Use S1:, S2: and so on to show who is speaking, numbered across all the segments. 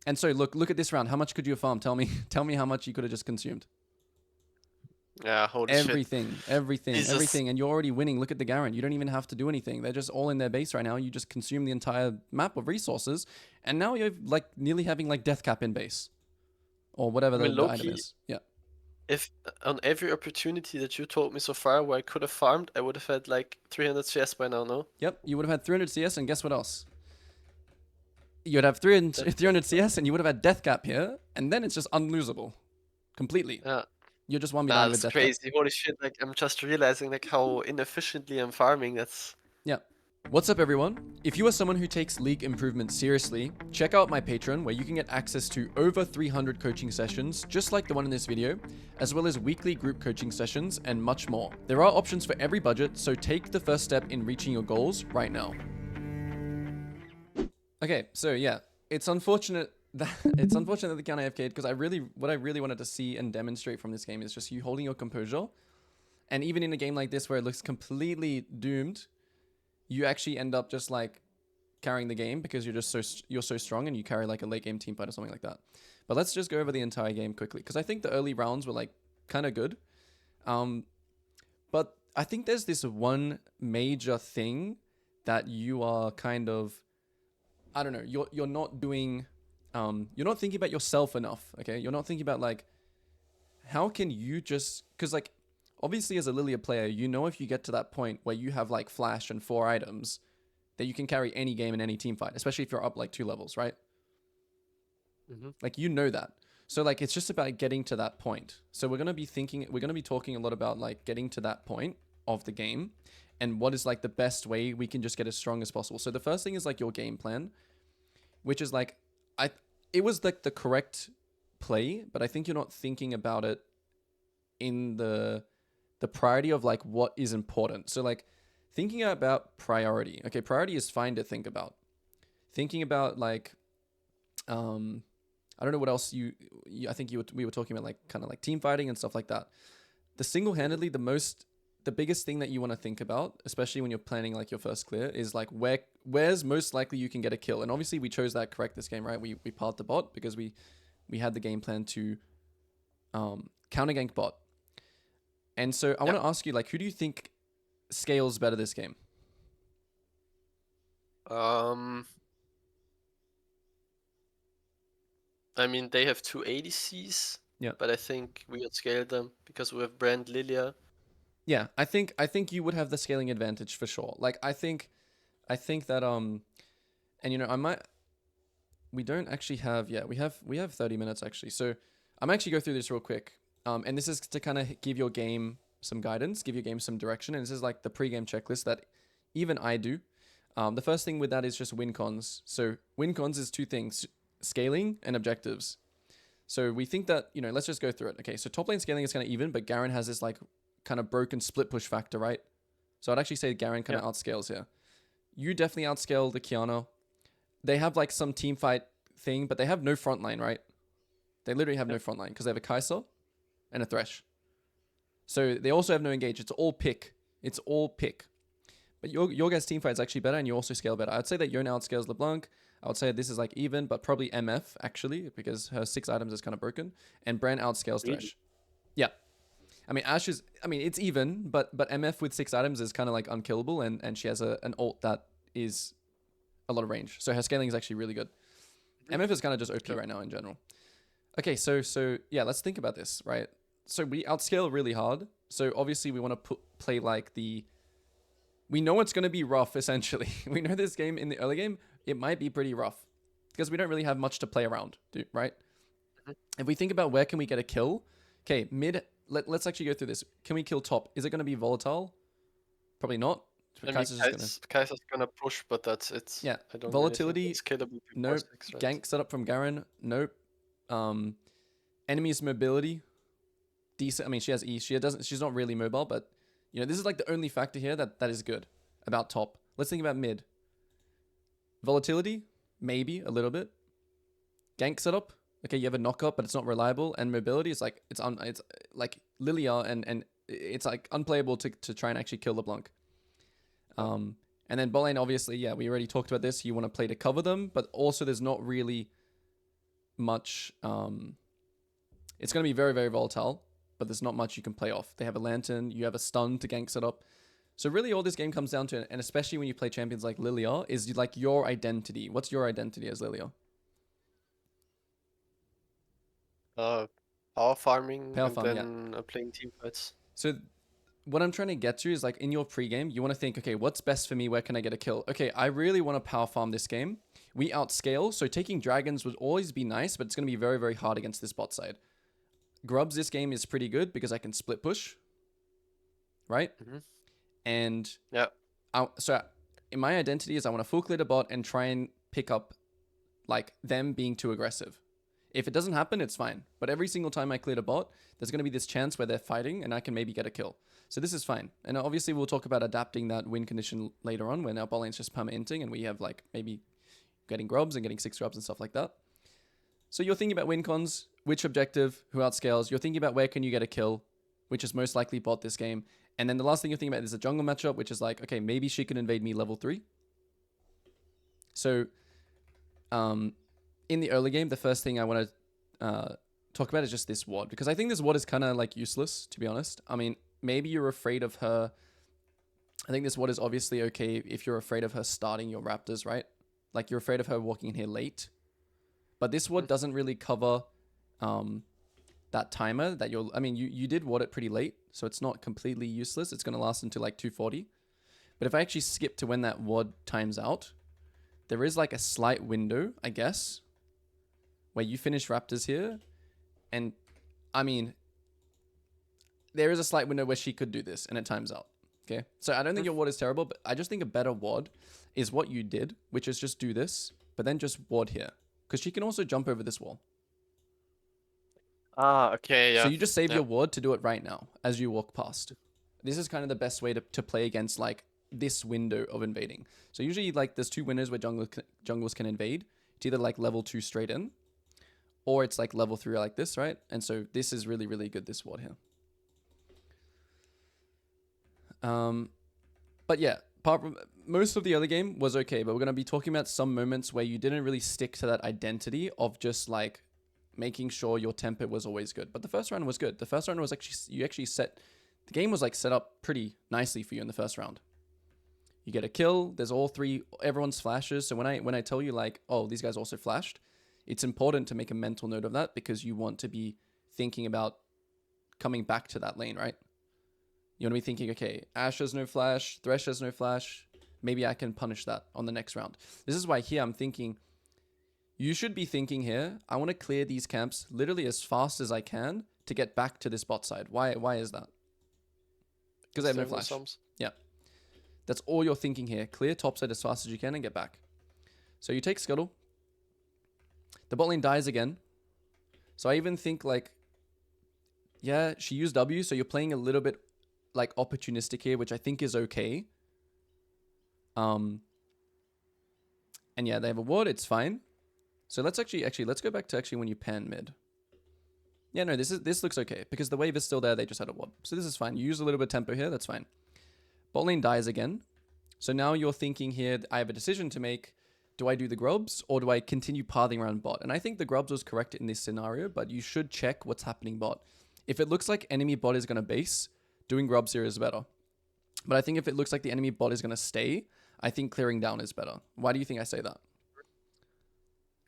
S1: And so look at this round. How much could you have farmed? Tell me how much you could have just consumed.
S2: Yeah, holy shit.
S1: Everything, everything,
S2: Jesus.
S1: everything, and you're already winning. Look at the Garen. You don't even have to do anything. They're just all in their base right now. You just consume the entire map of resources, and now you're like nearly having like death cap in base or whatever
S2: I mean,
S1: the item
S2: low-key,
S1: is. Yeah.
S2: if on every opportunity that you told me so far where I could have farmed, I would have had like 300 CS by now, no?
S1: Yep. You would have had 300 CS, and guess what else? You'd have 300,
S2: That's
S1: 300 CS, and you would have had death cap here, and then it's just unlosable completely.
S2: yeah.
S1: You're just 1v9 with
S2: That's
S1: death cap.
S2: crazy. Holy shit, like I'm just realizing like how inefficiently I'm farming. That's
S1: Yeah. What's up, everyone? If you are someone who takes league improvement seriously, check out my Patreon where you can get access to over 300 coaching sessions, just like the one in this video, as well as weekly group coaching sessions and much more. There are options for every budget, so take the first step in reaching your goals right now. Okay, so yeah, it's unfortunate that the count AFK'd because what I really wanted to see and demonstrate from this game is just you holding your composure, and even in a game like this where it looks completely doomed, you actually end up just like carrying the game because you're so strong and you carry like a late game team fight or something like that. But let's just go over the entire game quickly because I think the early rounds were like kind of good. But I think there's this one major thing that you are kind of, I don't know, you're not doing, you're not thinking about yourself enough. Okay, you're not thinking about like how can you just, because like obviously as a Lilia player, you know if you get to that point where you have like flash and 4 items that you can carry any game in any team fight, especially if you're up like 2 levels, right? Like you know that. So like it's just about getting to that point. So we're going to be talking a lot about like getting to that point of the game and what is like the best way we can just get as strong as possible. So the first thing is like your game plan, which is like it was like the correct play, but I think you're not thinking about it in the priority of like what is important. So like thinking about priority. Okay, priority is fine to think about. Thinking about like I don't know what else I think we were talking about like kind of like team fighting and stuff like that. The single-handedly the biggest thing that you want to think about, especially when you're planning like your first clear, is like where's most likely you can get a kill. And obviously we chose that correct this game, right? We parred the bot because we had the game plan to counter gank bot. And so I want to ask you, like, who do you think scales better this game?
S2: I mean, they have 2 ADCs,
S1: Yeah.
S2: but I think we outscale them because we have Brand Lilia.
S1: Yeah, I think you would have the scaling advantage for sure. Like I think that and you know, we don't actually have we have 30 minutes actually. So I'm actually go through this real quick. And this is to kind of give your game some guidance, give your game some direction, and this is like the pre-game checklist that even I do. The first thing with that is just win cons. So win cons is 2 things: scaling and objectives. So we think that, you know, let's just go through it. Okay, so top lane scaling is kind of even, but Garen has this like kind of broken split push factor, right? So I'd actually say Garen kind of outscales here. You definitely outscale the Kiana. They have like some team fight thing, but they have no front line, right? They literally have no front line because they have a Kai'Sa and a Thresh. So they also have no engage. It's all pick. It's all pick. But your guys' team fight is actually better, and you also scale better. I'd say that Yone outscales LeBlanc. I would say this is like even, but probably MF actually, because her 6 items is kind of broken. And Bran outscales
S2: Really?
S1: Thresh. Yeah. I mean, Ashe is, I mean, it's even, but MF with 6 items is kind of like unkillable, and she has an ult that is a lot of range. So her scaling is actually really good. MF is kind of just OP right now in general. Okay, so yeah, let's think about this, right? So we outscale really hard. So obviously we want to play like we know it's going to be rough, essentially. We know this game in the early game, it might be pretty rough because we don't really have much to play around, right? If we think about where can we get a kill, okay, mid, let's actually go through this. Can we kill top? Is it going to be volatile? Probably not.
S2: I mean, Kai'Sa's gonna push, but that's it.
S1: Yeah,
S2: I don't
S1: volatility,
S2: really think it's scalable before
S1: nope.
S2: 6, right?
S1: Gank setup from Garen, nope. Enemy's mobility, decent. I mean, she has E. She's not really mobile, but you know, this is like the only factor here that is good about top. Let's think about mid. Volatility, maybe a little bit. Gank setup, okay, you have a knockup, but it's not reliable. And mobility is like it's like Lilia, and it's like unplayable to try and actually kill LeBlanc. And then bot lane, obviously, yeah, we already talked about this. You want to play to cover them, but also there's not really much. It's going to be very, very volatile, but there's not much you can play off. They have a lantern, you have a stun to gank set up. So really all this game comes down to, and especially when you play champions like Lilia, is like your identity. What's your identity as Lilia?
S2: Power farming
S1: Power
S2: and
S1: farm, yeah.
S2: then playing team fights.
S1: So what I'm trying to get to is like in your pregame, you want to think, okay, what's best for me? Where can I get a kill? Okay, I really want to power farm this game. We outscale, so taking dragons would always be nice, but it's going to be very, very hard against this bot side. Grubs this game is pretty good because I can split push, right?
S2: Mm-hmm.
S1: And
S2: yeah,
S1: so in my identity is I want to full clear the bot and try and pick up like them being too aggressive. If it doesn't happen, it's fine. But every single time I clear a bot, there's going to be this chance where they're fighting and I can maybe get a kill. So this is fine. And obviously we'll talk about adapting that win condition later on when our bot lane's just perma-inting and we have like maybe getting grubs and getting 6 grubs and stuff like that. So you're thinking about win cons, which objective, who outscales. You're thinking about where can you get a kill, which is most likely bot this game. And then the last thing you're thinking about is a jungle matchup, which is like, okay, maybe she can invade me level 3. So in the early game, the first thing I want to talk about is just this ward, because I think this ward is kind of like useless, to be honest. I mean, maybe you're afraid of her. I think this ward is obviously okay if you're afraid of her starting your raptors, right? Like you're afraid of her walking in here late. But this ward doesn't really cover that timer that you're... I mean, you did ward it pretty late, so it's not completely useless. It's going to last until like 240. But if I actually skip to when that ward times out, there is like a slight window, I guess, where you finish raptors here. And, I mean, there is a slight window where she could do this, and it times out. Okay? So I don't think your ward is terrible, but I just think a better ward is what you did, which is just do this, but then just ward here. Because she can also jump over this wall.
S2: Ah, okay, yeah.
S1: So you just save your ward to do it right now as you walk past. This is kind of the best way to play against like this window of invading. So usually like there's 2 windows where junglers can invade. It's either like level 2 straight in, or it's like level 3 like this, right? And so this is really, really good, this ward here. But yeah, most of the early game was okay, but we're going to be talking about some moments where you didn't really stick to that identity of just like making sure your tempo was always good. But the first round was good. The first round was the game was like set up pretty nicely for you in the first round. You get a kill, there's all 3, everyone's flashes. So when I tell you like, oh, these guys also flashed, it's important to make a mental note of that because you want to be thinking about coming back to that lane, right? You want to be thinking, okay, Ashe has no flash, Thresh has no flash. Maybe I can punish that on the next round. This is why here I'm thinking, you should be thinking here, I want to clear these camps literally as fast as I can to get back to this bot side. Why is that? Because I have no flash. Yeah. That's all you're thinking here. Clear top side as fast as you can and get back. So you take Scuttle. The bot lane dies again. So I even think like, yeah, she used W, so you're playing a little bit like opportunistic here, which I think is okay. And yeah, they have a ward, it's fine. So let's let's go back to actually when you pan mid. Yeah, no, this looks okay because the wave is still there, they just had a ward. So this is fine. You use a little bit of tempo here, that's fine. Bot lane dies again. So now you're thinking here, I have a decision to make. Do I do the grubs or do I continue pathing around bot? And I think the grubs was correct in this scenario, but you should check what's happening bot. If it looks like enemy bot is going to base, doing grubs here is better. But I think if it looks like the enemy bot is going to stay, I think clearing down is better. Why do you think I say that?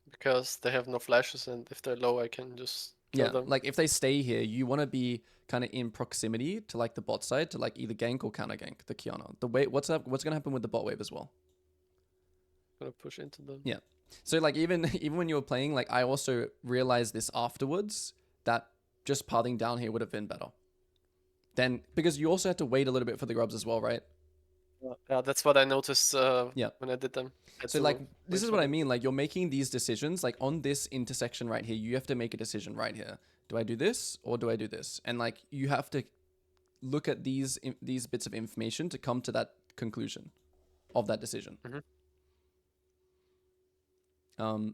S2: Because they have no flashes, and if they're low, I can just kill them.
S1: Like if they stay here, you want to be kind of in proximity to like the bot side to like either gank or counter gank the Kiana. The way what's going to happen with the bot wave as well?
S2: Gonna push into them.
S1: Yeah. So like even when you were playing, like I also realized this afterwards that just pathing down here would have been better. Then because you also had to wait a little bit for the grubs as well, right?
S2: Yeah, that's what I noticed when I did them.
S1: So like this is what I mean, like you're making these decisions like on this intersection right here, you have to make a decision right here. Do I do this or do I do this? And like you have to look at these bits of information to come to that conclusion of that decision. And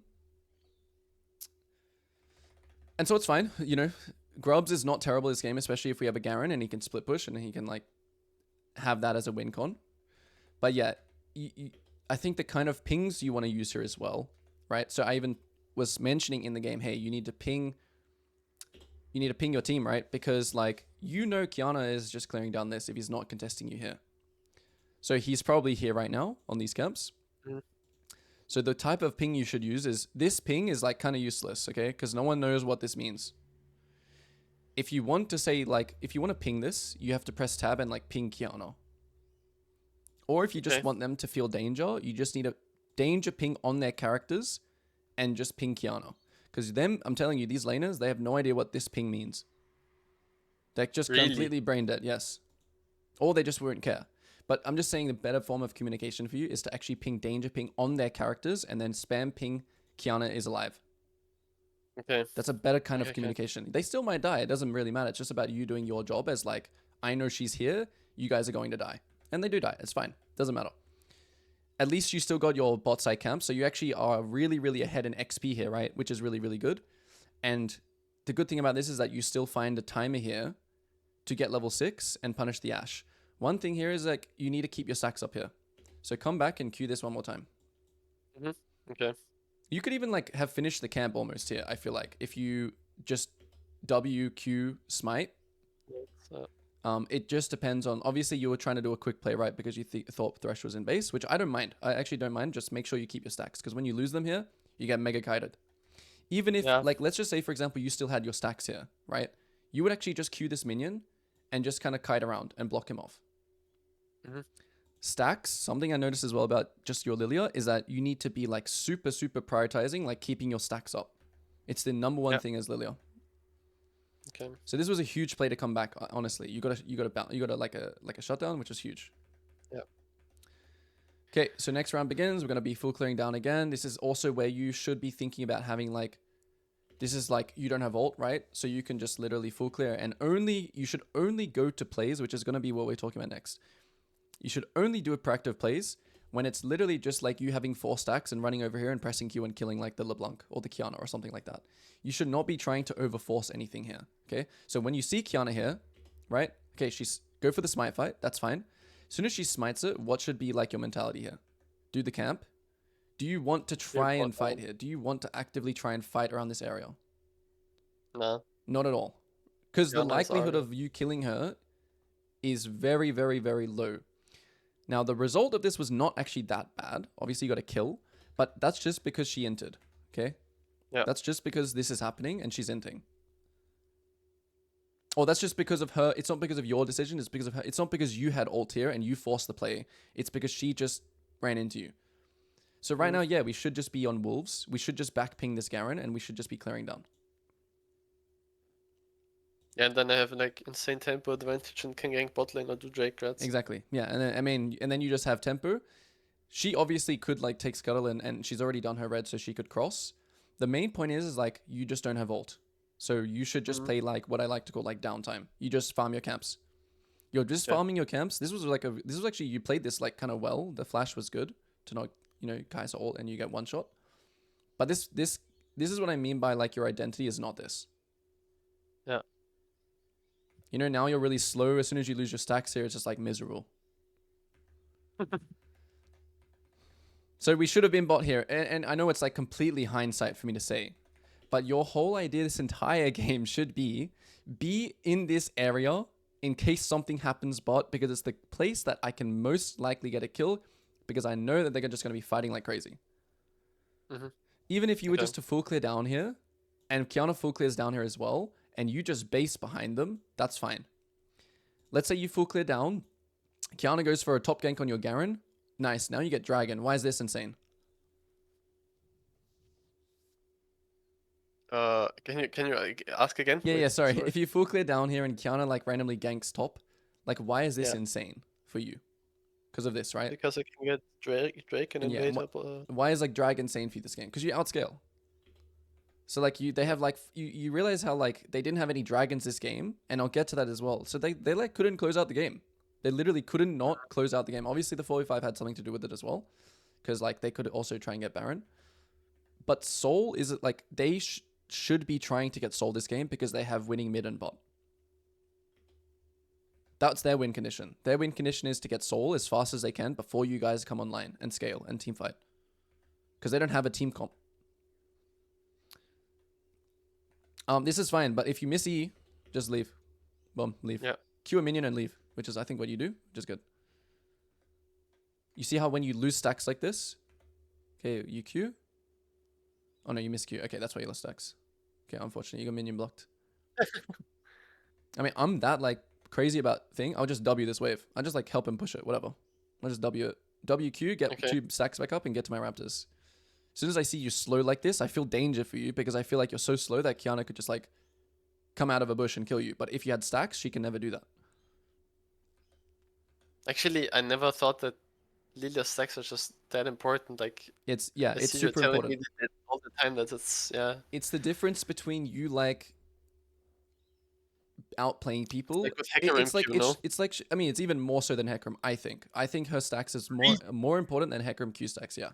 S1: so it's fine, you know, grubs is not terrible this game, especially if we have a Garen and he can split push and he can like have that as a win con. But yeah, I think the kind of pings you want to use here as well, right? So I even was mentioning in the game, hey, you need to ping your team, right? Because like Kiana is just clearing down this if he's not contesting you here. So he's probably here right now on these camps.
S2: Mhm.
S1: So the type of ping you should use is this ping is like kind of useless, okay? Because no one knows what this means. If you want to say like if you want to ping this, you have to press tab and like ping Kiana. Or if you just
S2: Okay.
S1: want them to feel danger, you just need a danger ping on their characters and just ping Kiana. Because I'm telling you, these laners, they have no idea what this ping means. They're just
S2: Really?
S1: completely brain dead, yes. Or they just won't care. But I'm just saying the better form of communication for you is to actually ping danger ping on their characters and then spam ping Kiana is alive.
S2: Okay.
S1: That's a better kind of
S2: Okay.
S1: communication. They still might die. It doesn't really matter. It's just about you doing your job as like, I know she's here. You guys are going to die. And they do die. It's fine. Doesn't matter. At least you still got your bot side camp. So you actually are really, really ahead in XP here, right? Which is really, really good. And the good thing about this is that you still find a timer here to get level 6 and punish the Ashe. One thing here is like you need to keep your stacks up here. So come back and queue this one more time.
S2: Okay.
S1: You could even like have finished the camp almost here, I feel like. If you just WQ smite.
S2: So,
S1: It just depends on, obviously you were trying to do a quick play, right? Because you thought Thresh was in base, which I don't mind. I actually don't mind. Just make sure you keep your stacks. Because when you lose them here, you get mega kited. Even if,
S2: yeah.
S1: like, let's just say, for example, you still had your stacks here, right? You would actually just queue this minion and just kind of kite around and block him off. Stacks, something I noticed as well about just your Lilia is that you need to be like super, super prioritizing, like keeping your stacks up. It's the number one thing as Lilia.
S2: Okay.
S1: So this was a huge play to come back. Honestly, you got like a shutdown, which was huge.
S2: Yeah.
S1: Okay, so next round begins. We're gonna be full clearing down again. This is also where you should be thinking about having like, this is like you don't have ult, right? So you can just literally full clear and you should only go to plays, which is gonna be what we're talking about next. You should only do a proactive plays when it's literally just like you having 4 stacks and running over here and pressing Q and killing like the LeBlanc or the Kiana or something like that. You should not be trying to overforce anything here, okay? So when you see Kiana here, right? Okay, go for the smite fight. That's fine. As soon as she smites it, what should be like your mentality here? Do the camp. Do you want to try and fight here? Do you want to actively try and fight around this area?
S2: No.
S1: Not at all. Because the
S2: Kiana is
S1: likelihood
S2: Arya.
S1: of you killing her is very, very, very low. Now, the result of this was not actually that bad. Obviously, you got a kill, but that's just because she entered, okay?
S2: Yeah.
S1: That's just because this is happening and she's inting. Or that's just because of her. It's not because of your decision. It's because of her. It's not because you had ult here and you forced the play. It's because she just ran into you. So right now, yeah, we should just be on wolves. We should just back ping this Garen and we should just be clearing down.
S2: Yeah, and then I have like insane tempo advantage and can gank bot lane or do Drake rats.
S1: Exactly. Yeah, and then, and then you just have tempo. She obviously could like take scuttle and she's already done her red, so she could cross. The main point is like you just don't have ult, so you should just play like what I like to call like downtime. You just farm your camps. You're just farming your camps. This was actually you played this like kind of well. The flash was good to not Kai'Sa ult and you get one shot. But this is what I mean by like your identity is not this.
S2: Yeah.
S1: Now you're really slow. As soon as you lose your stacks here, it's just like miserable. So we should have been bot here. And I know it's like completely hindsight for me to say. But your whole idea this entire game should be in this area in case something happens bot, because it's the place that I can most likely get a kill because I know that they're just going to be fighting like crazy. Even if you were just to full clear down here and Kiana full clears down here as well and you just base behind them, that's fine. Let's say you full clear down. Kiana goes for a top gank on your Garen. Nice. Now you get Dragon. Why is this insane?
S2: Can you ask again?
S1: Yeah, sorry. If you full clear down here and Kiana like randomly ganks top, like why is this
S2: Yeah.
S1: insane for you? Because of this, right?
S2: Because I can get Drake and
S1: And yeah,
S2: invade
S1: and
S2: up.
S1: why is like Drag insane for you this game? Because you outscale. So like they have like you realize how like they didn't have any dragons this game, and I'll get to that as well. So they like couldn't close out the game. They literally couldn't not close out the game. Obviously the 45 had something to do with it as well, because like they could also try and get Baron. But Soul is like they should be trying to get Soul this game because they have winning mid and bot. That's their win condition. Their win condition is to get Soul as fast as they can before you guys come online and scale and team fight. Because they don't have a team comp. This is fine, but if you miss E, just leave. Boom, leave.
S2: Yeah.
S1: Q a minion and leave, which is I think what you do, which is good. You see how when you lose stacks like this, okay, you Q. Oh no, you miss Q. Okay, that's why you lost stacks. Okay, unfortunately, you got minion blocked. I mean, I'm that like crazy about thing. I'll just W this wave. I'll just like help him push it, whatever. I'll just W it. WQ, get
S2: Okay.
S1: 2 stacks back up and get to my raptors. As soon as I see you slow like this, I feel danger for you because I feel like you're so slow that Kiana could just like come out of a bush and kill you. But if you had stacks, she can never do that.
S2: Actually, I never thought that Lilia's stacks are just that important. Like,
S1: It's
S2: I
S1: it's
S2: see you're
S1: super
S2: telling me
S1: important.
S2: that all the time that it's, yeah.
S1: It's the difference between you like outplaying people.
S2: Like with Hecarim Q, no?
S1: It's like I mean it's even more so than Hecarim. I think her stacks is more important than Hecarim Q stacks. Yeah,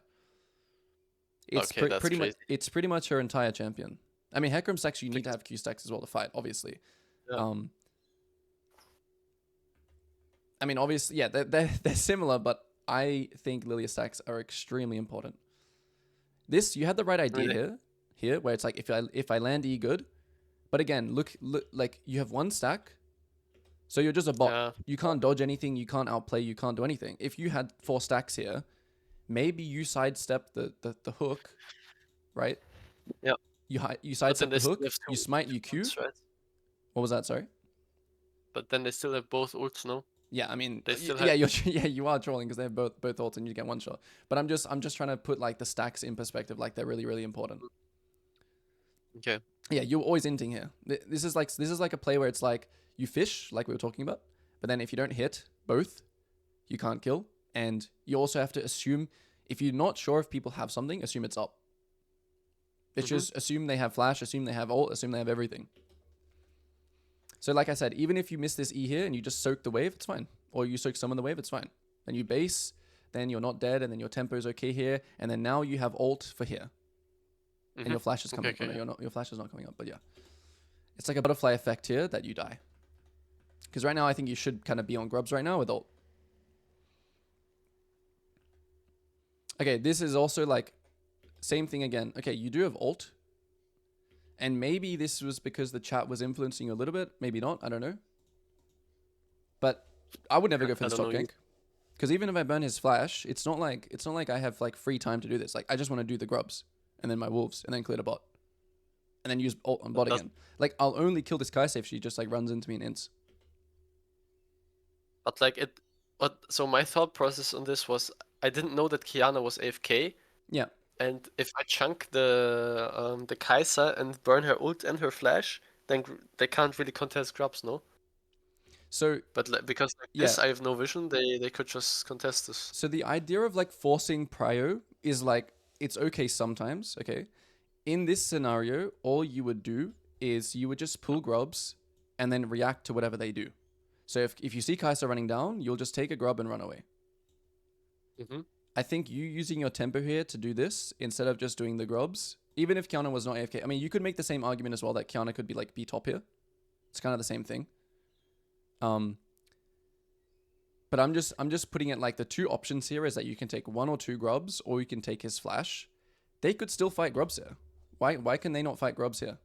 S1: it's
S2: Okay, that's
S1: pretty much
S2: crazy.
S1: it's pretty much her entire champion. I mean Hecarim stacks you need to have Q stacks as well to fight, obviously.
S2: Yeah.
S1: I mean obviously yeah they're similar, but I think Lilia stacks are extremely important. This you had the right idea
S2: Really?
S1: here where it's like if I land E good, but again look like you have one stack. So you're just a bot.
S2: Yeah.
S1: You can't dodge anything. You can't outplay. You can't do anything. If you had 4 stacks here, maybe you sidestep the hook, right?
S2: Yeah.
S1: You
S2: But then
S1: sidestep
S2: they
S1: the
S2: still
S1: hook.
S2: have
S1: You
S2: two
S1: smite. You Q.
S2: ults, right?
S1: What was that? Sorry.
S2: But then they still have both ults, no?
S1: Yeah, I mean,
S2: They still
S1: yeah,
S2: have.
S1: you are trolling because they have both ults and you get one shot. But I'm just trying to put like the stacks in perspective, like they're really important.
S2: Okay.
S1: Yeah, you're always inting here. This is like a play where it's like you fish, like we were talking about, but then if you don't hit both, you can't kill, and you also have to assume if you're not sure if people have something, assume it's up. It's just assume they have flash, assume they have ult, assume they have everything. So like I said, even if you miss this E here and you just soak the wave, it's fine. Or you soak some of the wave, it's fine. And you base, then you're not dead, and then your tempo is okay here, and then now you have ult for here. And your flash is coming.
S2: Okay,
S1: Oh, no, your flash is not coming up, but yeah. It's like a butterfly effect here that you die. Because right now I think you should kind of be on grubs right now with ult. Okay, this is also like same thing again. Okay, you do have ult. And maybe this was because the chat was influencing you a little bit. Maybe not. I don't know. But I would never go for
S2: I
S1: this
S2: don't
S1: top
S2: know.
S1: gank. Because even if I burn his flash, it's not like I have like free time to do this. Like I just want to do the grubs and then my wolves and then clear the bot. And then use ult on bot again. Like I'll only kill this Kai'Sa if she just like runs into me and ints.
S2: But like it. But so my thought process on this was I didn't know that Kiana was AFK.
S1: Yeah.
S2: And if I chunk the Kai'Sa and burn her ult and her flash, then they can't really contest grubs, no?
S1: So
S2: But because like
S1: yeah.
S2: this, I have no vision. They could just contest this.
S1: So the idea of like forcing prio is like it's okay sometimes, okay? In this scenario, all you would do is you would just pull grubs and then react to whatever they do. So if you see Kai'Sa running down, you'll just take a grub and run away. I think you using your tempo here to do this instead of just doing the grubs, even if Kiana was not AFK. I mean, you could make the same argument as well that Kiana could be like B top here. It's kind of the same thing. But I'm just putting it like the two options here is that you can take 1 or 2 grubs or you can take his flash. They could still fight grubs here. Why can they not fight grubs here?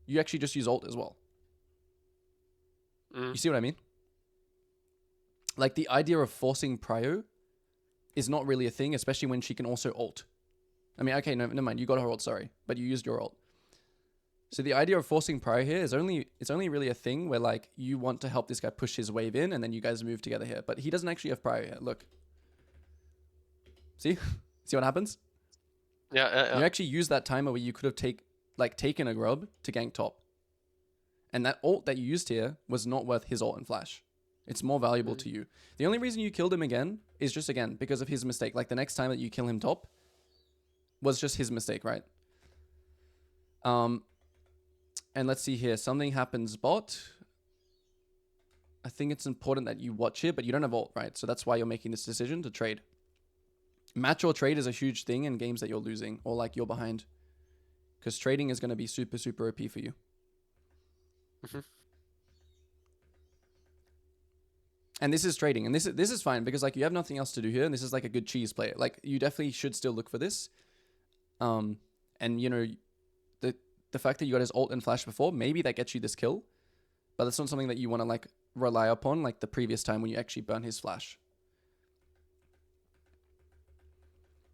S1: You actually just use ult as well. You see what I mean? Like the idea of forcing prio is not really a thing, especially when she can also ult. I mean, okay, no, never mind. You got her ult, sorry, but you used your ult. So the idea of forcing prio here is it's only really a thing where like you want to help this guy push his wave in, and then you guys move together here. But he doesn't actually have prio here. Look, see what happens?
S2: Yeah.
S1: You actually use that timer where you could have taken a grub to gank top, and that ult that you used here was not worth his ult and flash. It's more valuable to you. The only reason you killed him again is just, again, because of his mistake. Like, the next time that you kill him top was just his mistake, right? And let's see here. Something happens bot. I think it's important that you watch it, but you don't have ult, right? So that's why you're making this decision to trade. Match or trade is a huge thing in games that you're losing or, like, you're behind. Because trading is going to be super, super OP for you. And this is trading, and this is fine because like you have nothing else to do here, and this is like a good cheese play. Like you definitely should still look for this, and you know, the fact that you got his ult and flash before, maybe that gets you this kill, but that's not something that you want to like rely upon like the previous time when you actually burn his flash.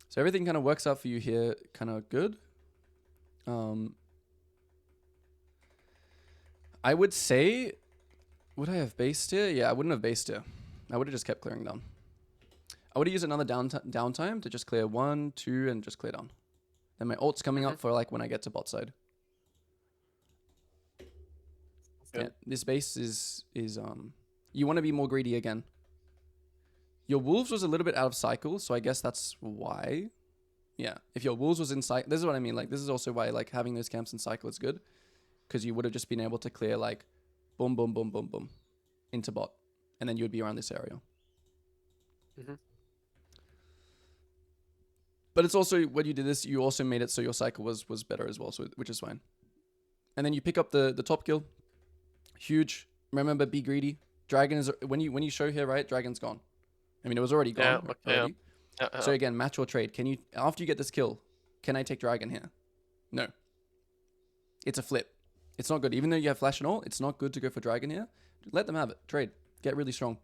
S1: So everything kind of works out for you here, kind of good. I would say, would I have based here? Yeah, I wouldn't have based here. I would have just kept clearing down. I would have used another downtime to just clear 1, 2, and just clear down. Then my ult's coming up for like when I get to bot side. Yeah, this base is you want to be more greedy again. Your wolves was a little bit out of cycle, so I guess that's why. Yeah, if your wolves was in cycle, this is what I mean. Like this is also why like having those camps in cycle is good, because you would have just been able to clear like, boom, boom, boom, boom, boom, into bot, and then you would be around this area. But it's also when you did this, you also made it so your cycle was better as well, so which is fine. And then you pick up the top kill, huge. Remember, be greedy. Dragon is when you show here, right? Dragon's gone. I mean, it was already gone. Already. Yeah. So again, match or trade. Can you after you get this kill, can I take dragon here? No. It's a flip. It's not good. Even though you have flash and all, it's not good to go for dragon here. Let them have it. Trade. Get really strong.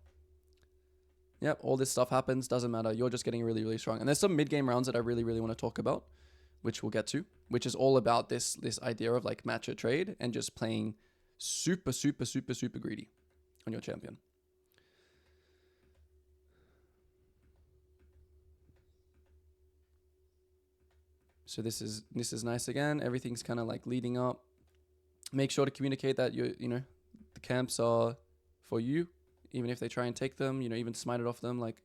S1: Yep, all this stuff happens. Doesn't matter. You're just getting really, really strong. And there's some mid-game rounds that I really, really want to talk about, which we'll get to, which is all about this idea of like match or trade and just playing super, super, super, super greedy on your champion. So this is nice again. Everything's kind of like leading up. Make sure to communicate that the camps are for you, even if they try and take them, even smite it off them, like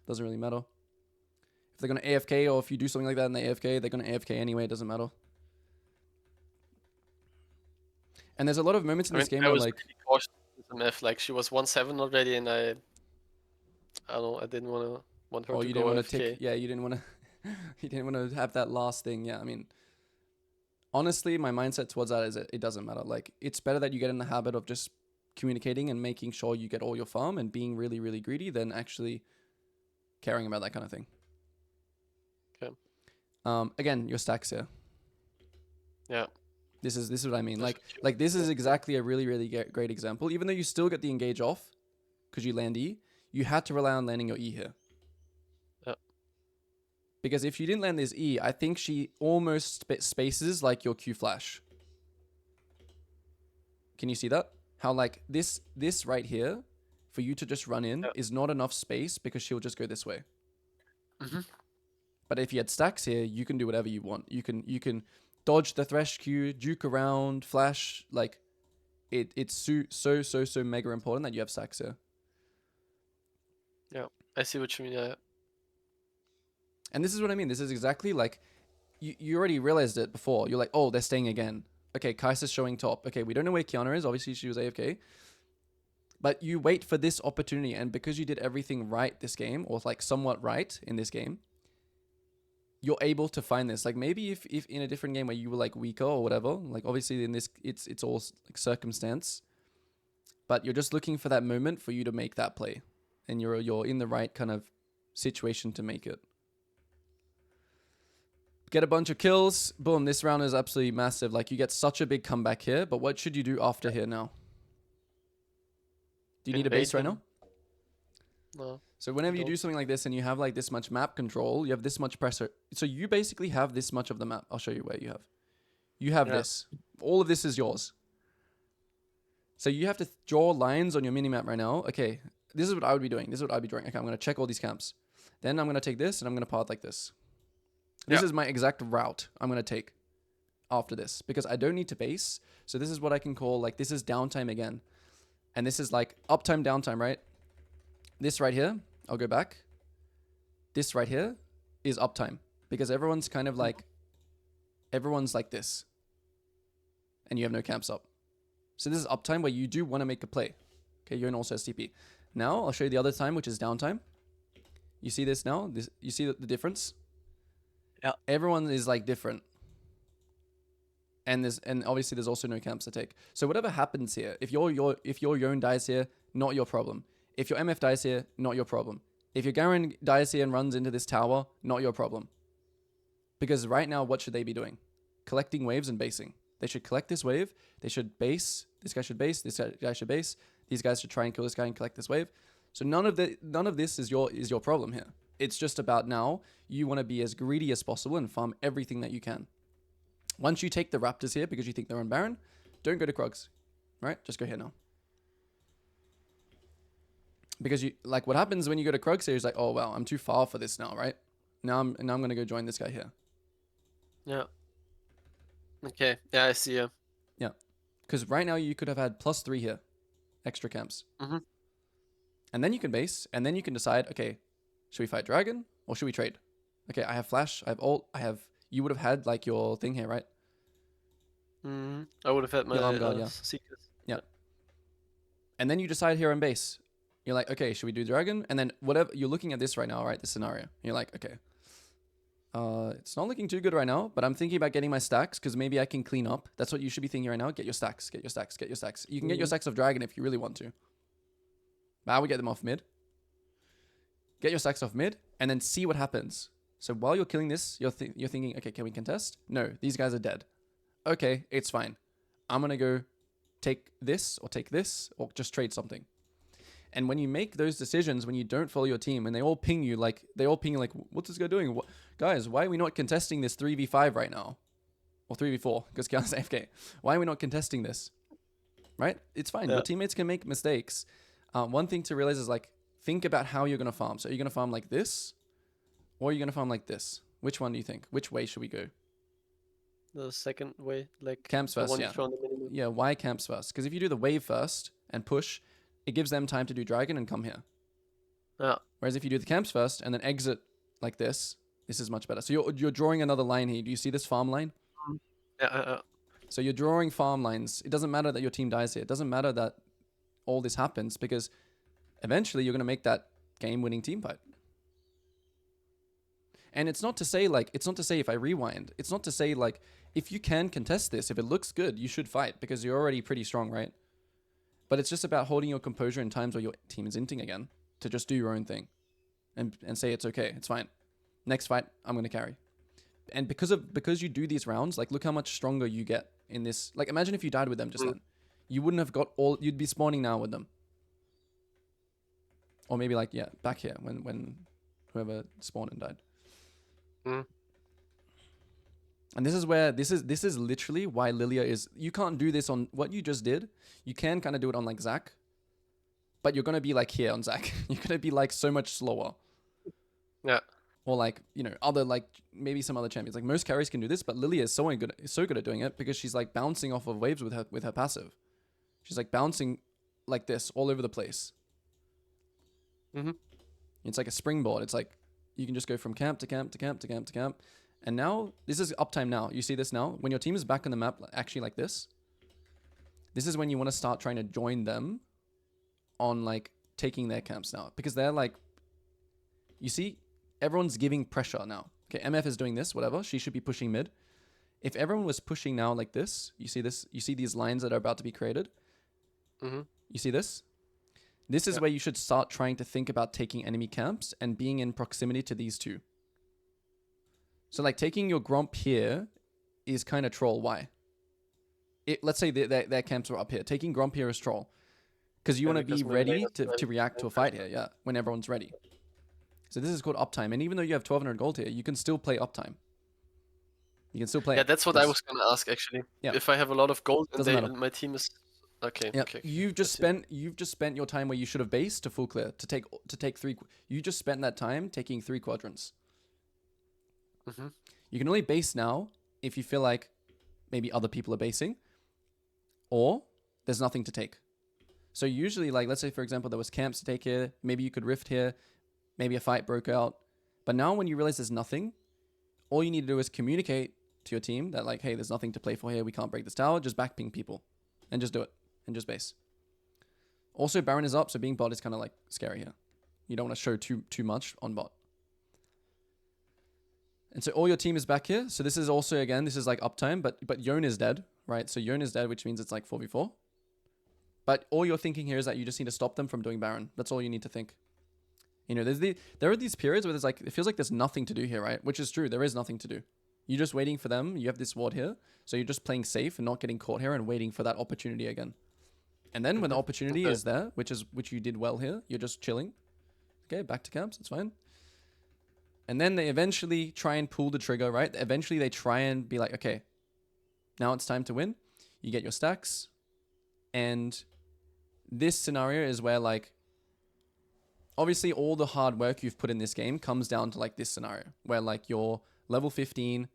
S1: doesn't really matter. If they're gonna AFK or if you do something like that and they AFK, they're gonna AFK anyway, it doesn't matter. And there's a lot of moments in this game where like
S2: really cautious with the MF, like she was 1-7 already and I don't know, I didn't want her to go
S1: you didn't want to
S2: AFK.
S1: take, yeah, you didn't want to you didn't want to have that last thing. Yeah, I mean, honestly, my mindset towards that is it doesn't matter. Like, it's better that you get in the habit of just communicating and making sure you get all your farm and being really, really greedy than actually caring about that kind of thing.
S2: Okay.
S1: Again, your stacks here.
S2: Yeah.
S1: This is what I mean. Like this is exactly a really, really great example. Even though you still get the engage off because you land E, you had to rely on landing your E here. Because if you didn't land this E, I think she almost spaces like your Q flash. Can you see that? How like this right here, for you to just run in is not enough space because she'll just go this way. But if you had stacks here, you can do whatever you want. You can dodge the thresh Q, juke around, flash. Like it's so mega important that you have stacks here.
S2: Yeah, I see what you mean. Yeah.
S1: And this is what I mean. This is exactly like, you already realized it before. You're like, oh, they're staying again. Okay, Kai'Sa's showing top. Okay, we don't know where Kiana is. Obviously, she was AFK. But you wait for this opportunity. And because you did everything right this game, or like somewhat right in this game, you're able to find this. Like maybe if in a different game where you were like weaker or whatever, like obviously in this, it's all like circumstance. But you're just looking for that moment for you to make that play. And you're in the right kind of situation to make it. Get a bunch of kills. Boom, this round is absolutely massive. Like, you get such a big comeback here, but what should you do after here now? Do you need a base right now?
S2: No.
S1: So whenever you do something like this and you have like this much map control, you have this much pressure. So you basically have this much of the map. I'll show you where you have. You have this. All of this is yours. So you have to draw lines on your minimap right now. Okay, this is what I would be doing. This is what I'd be doing. Okay, I'm going to check all these camps. Then I'm going to take this and I'm going to path like this. This is my exact route I'm going to take after this because I don't need to base. So this is what I can call like, this is downtime again. And this is like uptime, downtime, right? This right here, I'll go back. This right here is uptime because everyone's kind of like, everyone's like this. And you have no camps up. So this is uptime where you do want to make a play. Okay, you're in also STP. Now I'll show you the other time, which is downtime. You see this now? You see the difference?
S2: Yeah.
S1: Everyone is like different. And obviously there's also no camps to take. So whatever happens here, if your Yone dies here, not your problem. If your MF dies here, not your problem. If your Garen dies here and runs into this tower, not your problem. Because right now, what should they be doing? Collecting waves and basing. They should collect this wave. They should base. This guy should base. This guy should base. These guys should try and kill this guy and collect this wave. So none of this is your problem here. It's just about now you want to be as greedy as possible and farm everything that you can. Once you take the Raptors here because you think they're on Baron, don't go to Krugs, right? Just go here now. Because you like what happens when you go to Krugs here is like, oh wow, I'm too far for this now, right? Now I'm gonna go join this guy here.
S2: Yeah. Okay. Yeah, I see.
S1: Yeah, because right now you could have had +3 here, extra camps, and then you can base, and then you can decide, okay, should we fight Dragon or should we trade? Okay, I have Flash, I have ult, I have. You would have had like your thing here, right?
S2: I would have had my
S1: Alarm guard, yeah.
S2: Seekers.
S1: Yeah. And then you decide here on base. You're like, okay, should we do Dragon? And then whatever, you're looking at this right now, right? This scenario. You're like, okay, it's not looking too good right now, but I'm thinking about getting my stacks because maybe I can clean up. That's what you should be thinking right now. Get your stacks, get your stacks, get your stacks. You can get your stacks of Dragon if you really want to. But I would get them off mid. Get your stacks off mid and then see what happens. So while you're killing this, you're thinking, okay, can we contest? No, these guys are dead. Okay, it's fine. I'm going to go take this or just trade something. And when you make those decisions, when you don't follow your team and they all ping you like, what's this guy doing? Guys, why are we not contesting this 3v5 right now? Or 3v4, because Kiana's AFK. Why are we not contesting this? Right? It's fine. Yeah. Your teammates can make mistakes. One thing to realize is like, think about how you're going to farm. So are you going to farm like this? Or are you going to farm like this? Which one do you think? Which way should we go?
S2: The second way, like
S1: camps first, yeah. Yeah, why camps first? Because if you do the wave first and push, it gives them time to do Dragon and come here.
S2: Yeah.
S1: Whereas if you do the camps first and then exit like this is much better. So you're drawing another line here. Do you see this farm line?
S2: Yeah.
S1: So you're drawing farm lines. It doesn't matter that your team dies here. It doesn't matter that all this happens because eventually you're going to make that game-winning team fight. And it's not to say if I rewind, it's not to say like, if you can contest this, if it looks good, you should fight because you're already pretty strong, right? But it's just about holding your composure in times where your team is inting again to just do your own thing and say it's okay, it's fine. Next fight, I'm going to carry. And because you do these rounds, like look how much stronger you get in this. Like imagine if you died with them just then. You wouldn't have got you'd be spawning now with them. Or maybe like, yeah, back here when whoever spawned and died. And this is where this is literally why Lilia is. You can't do this on what you just did. You can kind of do it on like Zac, but you're gonna be like here on Zac. You're gonna be like so much slower.
S2: Yeah.
S1: Or like other like maybe some other champions. Like most carries can do this, but Lilia is so good at doing it because she's like bouncing off of waves with her passive. She's like bouncing like this all over the place. It's like a springboard. It's like you can just go from camp to camp to camp to camp to camp. And now, this is uptime now. You see this now? When your team is back on the map, actually like this is when you want to start trying to join them on like taking their camps now. Because they're like, you see, everyone's giving pressure now. Okay, MF is doing this, whatever. She should be pushing mid. If everyone was pushing now like this, you see this? You see these lines that are about to be created? You see this? This is where you should start trying to think about taking enemy camps and being in proximity to these two. So like taking your Gromp here is kind of troll. Why? Let's say their camps were up here. Taking Gromp here is troll. Because you want to be ready to react to a fight here, yeah, when everyone's ready. So this is called uptime. And even though you have 1200 gold here, you can still play uptime. You can still play.
S2: Yeah, that's what I was going to ask actually. Yeah. If I have a lot of gold and my team is... Okay.
S1: Yeah. Okay. You've just spent your time where you should have based to full clear to take 3. You just spent that time taking 3 quadrants. You can only base now if you feel like maybe other people are basing or there's nothing to take. So usually, like, let's say, for example, there was camps to take here. Maybe you could rift here. Maybe a fight broke out. But now when you realize there's nothing, all you need to do is communicate to your team that, like, hey, there's nothing to play for here. We can't break this tower. Just backping people and just do it and just base. Also, Baron is up, so being bot is kind of, like, scary here. You don't want to show too much on bot. And so all your team is back here. So this is also, again, this is like uptime, but Yone is dead, right? So Yone is dead, which means it's like 4v4. But all you're thinking here is that you just need to stop them from doing Baron. That's all you need to think. You know, there are these periods where there's like, it feels like there's nothing to do here, right? Which is true. There is nothing to do. You're just waiting for them. You have this ward here. So you're just playing safe and not getting caught here and waiting for that opportunity again. And then when the opportunity
S2: Okay.
S1: is there, which you did well here, you're just chilling. Okay, back to camps. It's fine. And then they eventually try and pull the trigger, right? Eventually they try and be like, okay, now it's time to win. You get your stacks. And this scenario is where, like, obviously all the hard work you've put in this game comes down to like this scenario where like you're level 15,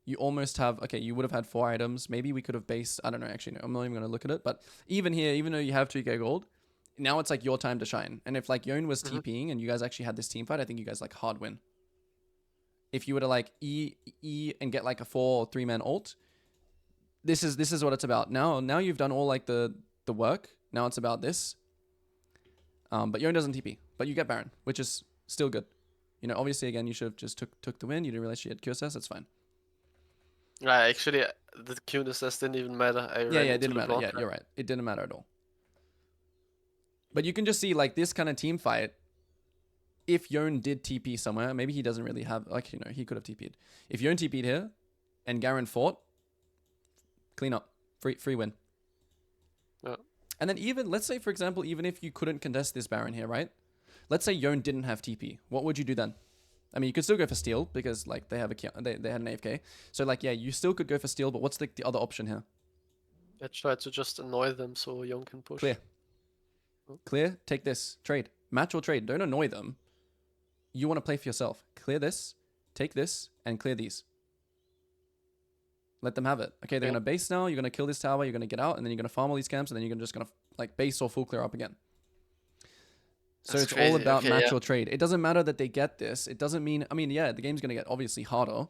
S1: you almost have, okay, you would have had 4 items. Maybe we could have based, I don't know, actually, no, I'm not even going to look at it. But even here, even though you have 2k gold, now it's like your time to shine. And if like Yone was TPing and you guys actually had this team fight, I think you guys like hard win. If you were to like E and get like a 4 or 3-man ult, this is what it's about. Now you've done all like the work. Now it's about this. But Yone doesn't TP, but you get Baron, which is still good. You know, obviously again, you should have just took the win. You didn't realize she had QSS. That's fine.
S2: Actually, the QSS didn't even matter. I
S1: Yeah,
S2: ran
S1: it
S2: into
S1: didn't
S2: the
S1: matter.
S2: block.
S1: Yeah, you're right. It didn't matter at all. But you can just see like this kind of team fight. If Yone did TP somewhere, maybe he doesn't really have, like, you know, he could have TP'd. If Yone TP'd here and Garen fought, clean up. Free win.
S2: Yeah.
S1: And then even, let's say, for example, even if you couldn't contest this Baron here, right? Let's say Yone didn't have TP. What would you do then? I mean, you could still go for steal because, like, they have they had an AFK. So, like, yeah, you still could go for steal, but what's the other option here?
S2: I tried to just annoy them so Young can push.
S1: Clear. Clear, take this. Trade. Match or trade. Don't annoy them. You want to play for yourself. Clear this, take this, and clear these. Let them have it. Okay, they're going to base now. You're going to kill this tower. You're going to get out, and then you're going to farm all these camps, and then you're just going to, like, base or full clear up again. So
S2: That's
S1: it's
S2: crazy.
S1: all about
S2: Okay,
S1: match or trade. It doesn't matter that they get this. It doesn't mean, I mean, yeah, the game's going to get obviously harder,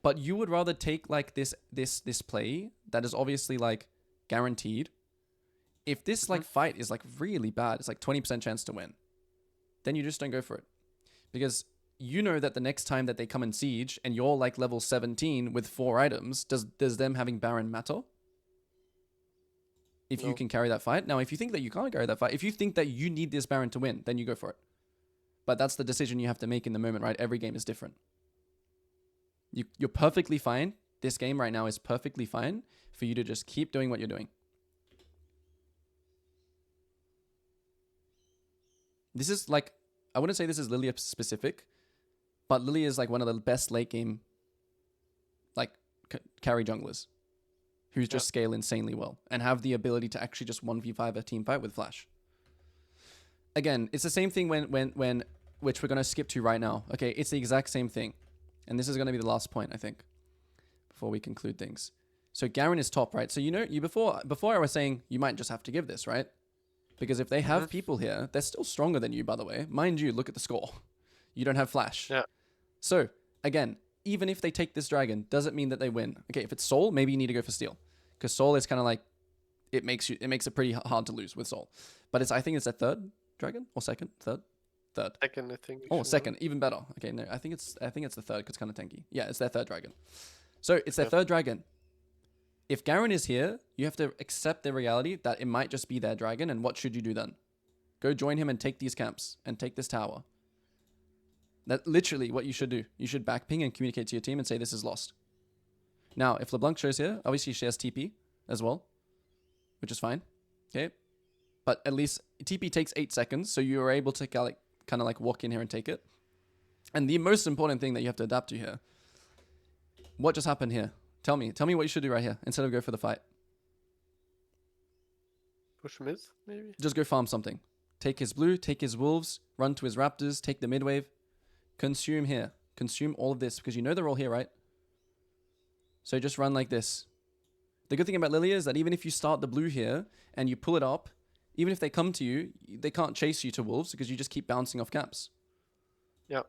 S1: but you would rather take, like, this play that is obviously, like, guaranteed. If this, like, fight is, like, really bad, it's like 20% chance to win, then you just don't go for it. Because you know that the next time that they come in siege and you're like level 17 with 4 items, does them having Baron matter? If you can carry that fight. Now, if you think that you can't carry that fight, if you think that you need this Baron to win, then you go for it. But that's the decision you have to make in the moment, right? Every game is different. You're perfectly fine. This game right now is perfectly fine for you to just keep doing what you're doing. This is like, I wouldn't say this is Lilia specific, but Lilia is like one of the best late game, like, carry junglers who's just scale insanely well and have the ability to actually just 1v5 a team fight with flash. Again, it's the same thing when which we're going to skip to right now. Okay, it's the exact same thing. And this is going to be the last point, I think, before we conclude things. So Garen is top, right? So, you know, before I was saying you might just have to give this, right? Because if they have people here, they're still stronger than you, by the way. Mind you, look at the score. You don't have flash.
S2: Yeah.
S1: So, again, even if they take this dragon, does it mean that they win? Okay, if it's Soul, maybe you need to go for steal. Because Soul is kind of like, it makes it pretty hard to lose with Soul. But I think it's a third dragon? Or second? Third?
S2: Second, I think.
S1: Oh, second. Even better. Okay, no, I think it's the third because it's kind of tanky. Yeah, it's their third dragon. So, it's their third dragon. If Garen is here, you have to accept the reality that it might just be their dragon, and what should you do then? Go join him and take these camps, and take this tower. That's literally what you should do. You should backping and communicate to your team and say this is lost. Now, if LeBlanc shows here, obviously she has TP as well, which is fine. Okay? But at least TP takes 8 seconds, so you are able to kind of like walk in here and take it. And the most important thing that you have to adapt to here, what just happened here? Tell me what you should do right here instead of go for the fight.
S2: Push mid, maybe?
S1: Just go farm something. Take his blue, take his wolves, run to his raptors, take the mid wave. Consume here. Consume all of this because you know they're all here, right? So just run like this. The good thing about Lilia is that even if you start the blue here and you pull it up, even if they come to you, they can't chase you to wolves because you just keep bouncing off camps.
S2: Yeah.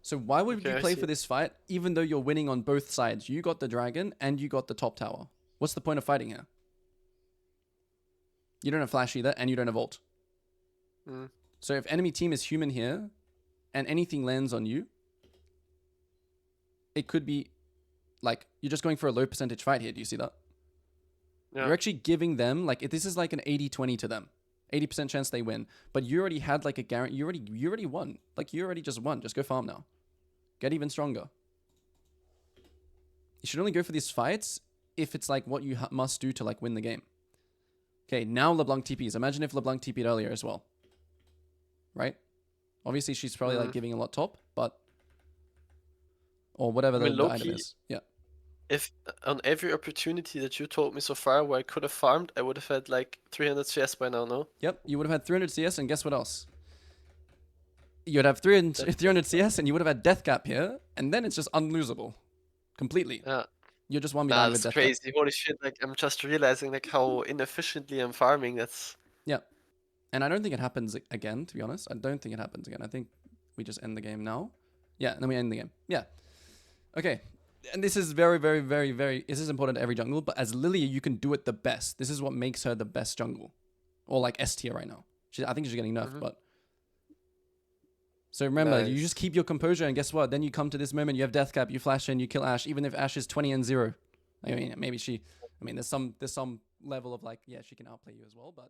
S1: So why would you play for this fight even though you're winning on both sides? You got the dragon and you got the top tower. What's the point of fighting here? You don't have flash either and you don't have ult. So if enemy team is human here and anything lands on you, it could be like you're just going for a low percentage fight here. Do you see that? Yeah. You're actually giving them like, this is like an 80-20 to them. 80% chance they win. But you already had like a guarantee. You already won. Like you already just won. Just go farm now. Get even stronger. You should only go for these fights if it's like what you must do to like win the game. Okay, now LeBlanc TPs. Imagine if LeBlanc TP'd earlier as well. Right? Obviously, she's probably like giving a lot top, but or whatever
S2: I mean,
S1: the item
S2: low-key,
S1: is. Yeah.
S2: if on every opportunity that you told me so far where I could have farmed, I would have had like 300 CS by now, no?
S1: Yep. You would have had 300 CS, and guess what else? You'd have 300 CS, and you would have had Death Gap here, and then it's just unlosable, completely.
S2: Yeah.
S1: You're just 1v9
S2: Nah,
S1: with
S2: that's
S1: Death Gap.
S2: crazy. Holy shit, like I'm just realizing like how inefficiently I'm farming. That's
S1: Yeah. And I don't think it happens again, to be honest. I don't think it happens again. I think we just end the game now. Yeah, and then we end the game. Yeah. Okay. And this is very, very, very, very... This is important to every jungle, but as Lilia, you can do it the best. This is what makes her the best jungle. Or like S tier right now. I think she's getting nerfed, but... So remember, you just keep your composure, and guess what? Then you come to this moment, you have Death Cap, you flash in, you kill Ashe, even if Ashe is 20 and 0. I mean, maybe she... I mean, there's some level of like, yeah, she can outplay you as well, but...